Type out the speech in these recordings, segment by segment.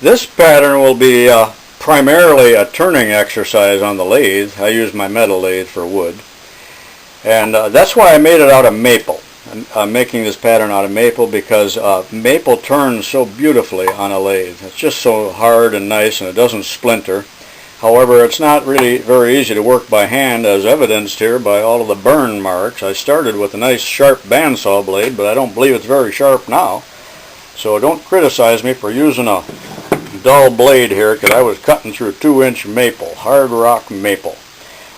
This pattern will be primarily a turning exercise on the lathe. I use my metal lathe for wood. And that's why I made it out of maple. I'm making this pattern out of maple because maple turns so beautifully on a lathe. It's just so hard and nice, and it doesn't splinter. However, it's not really very easy to work by hand, as evidenced here by all of the burn marks. I started with a nice sharp bandsaw blade, but I don't believe it's very sharp now. So don't criticize me for using a dull blade here, because I was cutting through 2-inch maple, hard rock maple.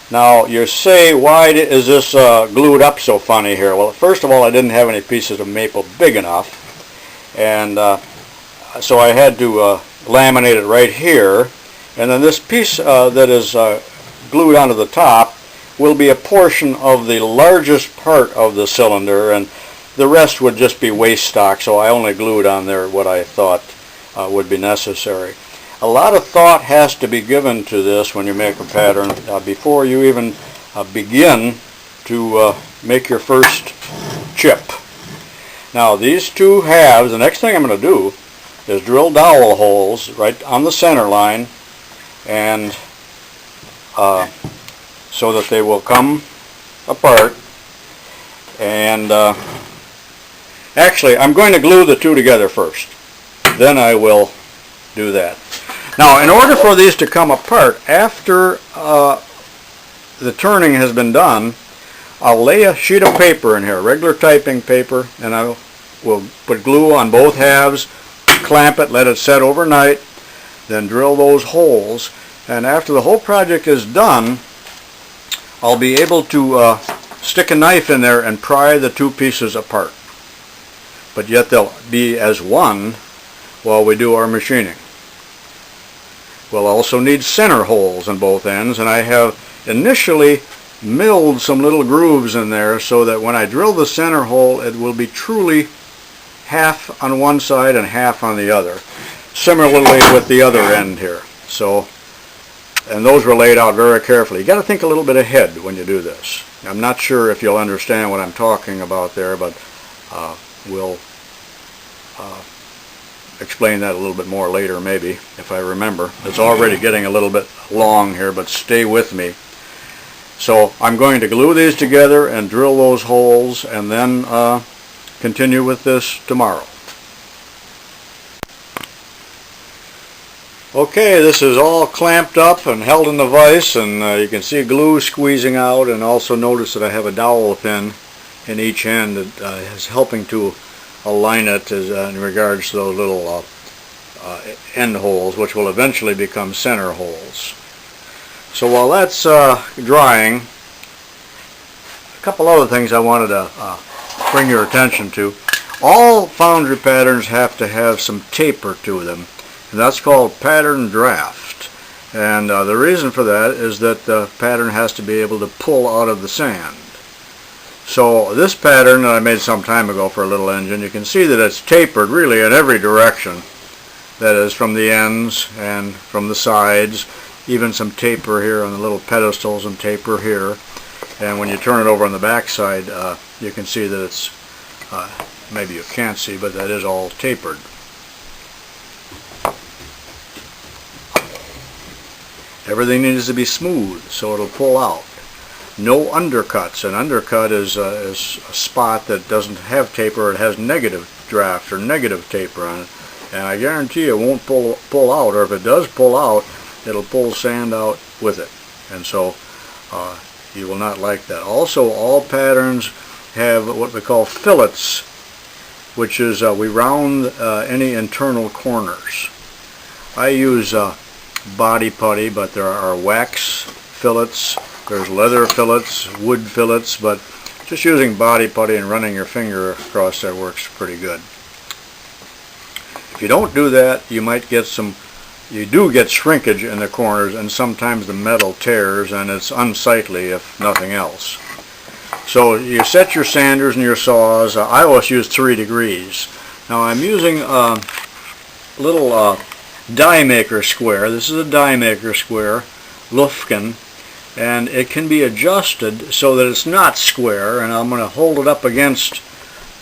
Now you say, why is this glued up so funny here? Well, first of all, I didn't have any pieces of maple big enough, and so I had to laminate it right here. And then this piece that is glued onto the top will be a portion of the largest part of the cylinder, and the rest would just be waste stock, so I only glued on there what I thought would be necessary. A lot of thought has to be given to this when you make a pattern before you even begin to make your first chip. Now these two halves, the next thing I'm going to do is drill dowel holes right on the center line, and so that they will come apart. And actually, I'm going to glue the two together first, then I will do that. Now, in order for these to come apart after the turning has been done, I'll lay a sheet of paper in here, regular typing paper, and I will put glue on both halves, clamp it, let it set overnight, then drill those holes, and after the whole project is done, I'll be able to stick a knife in there and pry the two pieces apart. But yet they'll be as one while we do our machining. We'll also need center holes in both ends, and I have initially milled some little grooves in there so that when I drill the center hole, it will be truly half on one side and half on the other. Similarly with the other end here. So, and those were laid out very carefully. You got to think a little bit ahead when you do this. I'm not sure if you'll understand what I'm talking about there, but we'll explain that a little bit more later, maybe, if I remember. It's already getting a little bit long here, but stay with me. So I'm going to glue these together and drill those holes, and then continue with this tomorrow. Okay, this is all clamped up and held in the vise, and you can see glue squeezing out, and also notice that I have a dowel pin in each end that is helping to align it in regards to those little end holes, which will eventually become center holes. So while that's drying, a couple other things I wanted to bring your attention to. All foundry patterns have to have some taper to them, and that's called pattern draft. And the reason for that is that the pattern has to be able to pull out of the sand. So this pattern that I made some time ago for a little engine, you can see that it's tapered really in every direction. That is, from the ends and from the sides, even some taper here on the little pedestals and taper here. And when you turn it over on the back side, you can see that it's, maybe you can't see, but that is all tapered. Everything needs to be smooth so it'll pull out. No undercuts. An undercut is a spot that doesn't have taper. It has negative draft or negative taper on it, and I guarantee it won't pull out, or if it does pull out, it'll pull sand out with it, and so you will not like that. Also, all patterns have what we call fillets, which is we round any internal corners. I use body putty, but there are wax fillets, there's leather fillets, wood fillets, but just using body putty and running your finger across there works pretty good. If you don't do that, you might get you do get shrinkage in the corners, and sometimes the metal tears, and it's unsightly if nothing else. So you set your sanders and your saws. I always use 3 degrees. Now I'm using a little die maker square. This is a die maker square, Lufkin, and it can be adjusted so that it's not square, and I'm going to hold it up against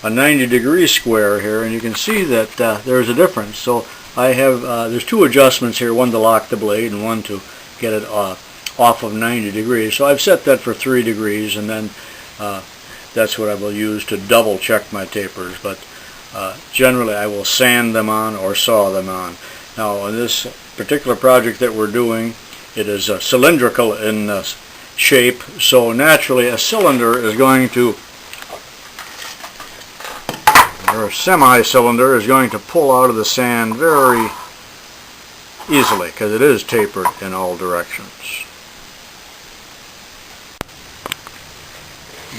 a 90-degree square here, and you can see that there's a difference. So I have, there's two adjustments here, one to lock the blade and one to get it off of 90 degrees. So I've set that for 3 degrees, and then that's what I will use to double check my tapers. But generally I will sand them on or saw them on. Now on this particular project that we're doing, it is cylindrical in shape, so naturally a cylinder is going to, or a semi-cylinder is going to pull out of the sand very easily because it is tapered in all directions.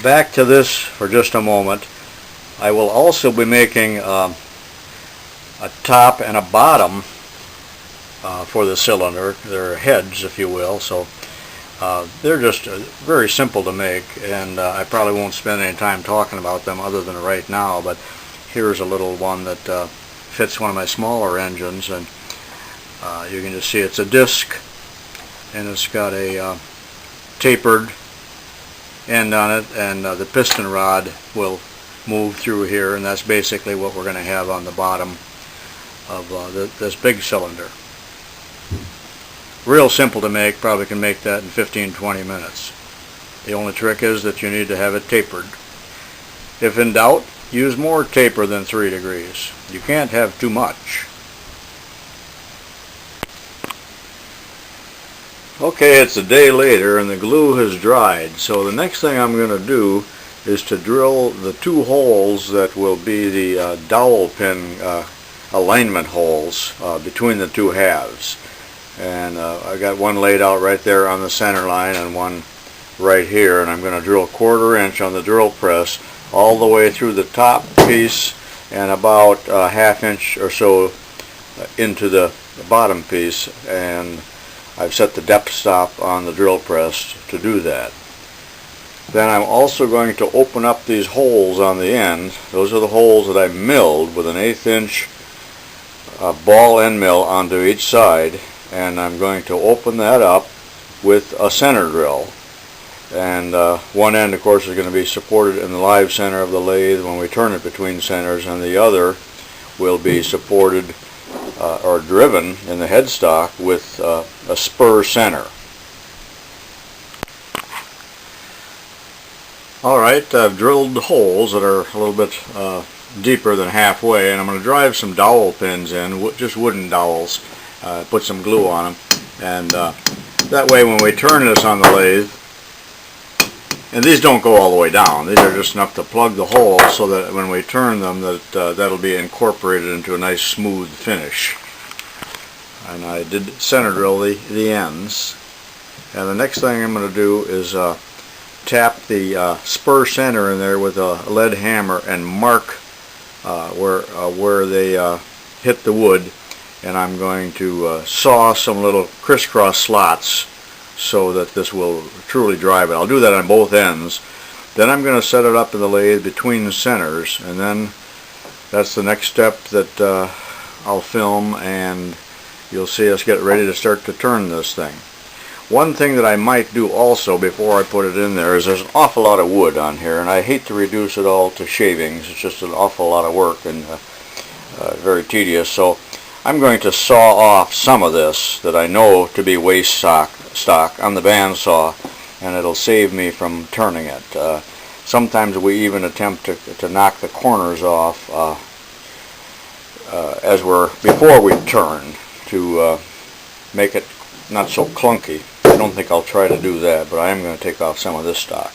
Back to this for just a moment. I will also be making a top and a bottom for the cylinder. They're heads, if you will, so they're just very simple to make, and I probably won't spend any time talking about them other than right now, but here's a little one that fits one of my smaller engines, and you can just see it's a disc, and it's got a tapered end on it, and the piston rod will move through here, and that's basically what we're going to have on the bottom of this big cylinder. Real simple to make, probably can make that in 15-20 minutes. The only trick is that you need to have it tapered. If in doubt, use more taper than 3 degrees. You can't have too much. Okay, it's a day later and the glue has dried, so the next thing I'm going to do is to drill the 2 holes that will be the dowel pin alignment holes between the 2 halves. And I got one laid out right there on the center line and one right here, and I'm going to drill 1/4 inch on the drill press all the way through the top piece and about 1/2 inch or so into the bottom piece, and I've set the depth stop on the drill press to do that. Then I'm also going to open up these holes on the end. Those are the holes that I milled with an 1/8 inch ball end mill onto each side, and I'm going to open that up with a center drill. And one end, of course, is going to be supported in the live center of the lathe when we turn it between centers, and the other will be supported or driven in the headstock with a spur center. Alright, I've drilled holes that are a little bit deeper than halfway, and I'm going to drive some dowel pins in, just wooden dowels, put some glue on them, and that way when we turn this on the lathe, and these don't go all the way down, these are just enough to plug the holes so that when we turn them that'll be incorporated into a nice smooth finish. And I did center drill the ends, and the next thing I'm going to do is tap the spur center in there with a lead hammer and mark where they hit the wood, and I'm going to saw some little crisscross slots so that this will truly drive it. I'll do that on both ends. Then I'm going to set it up in the lathe between the centers, and then that's the next step that I'll film, and you'll see us get ready to start to turn this thing. One thing that I might do also before I put it in there is there's an awful lot of wood on here, and I hate to reduce it all to shavings. It's just an awful lot of work and very tedious. So I'm going to saw off some of this that I know to be waste stock on the bandsaw, and it'll save me from turning it. Sometimes we even attempt to knock the corners off before we turn to make it not so clunky. I don't think I'll try to do that, but I am going to take off some of this stock.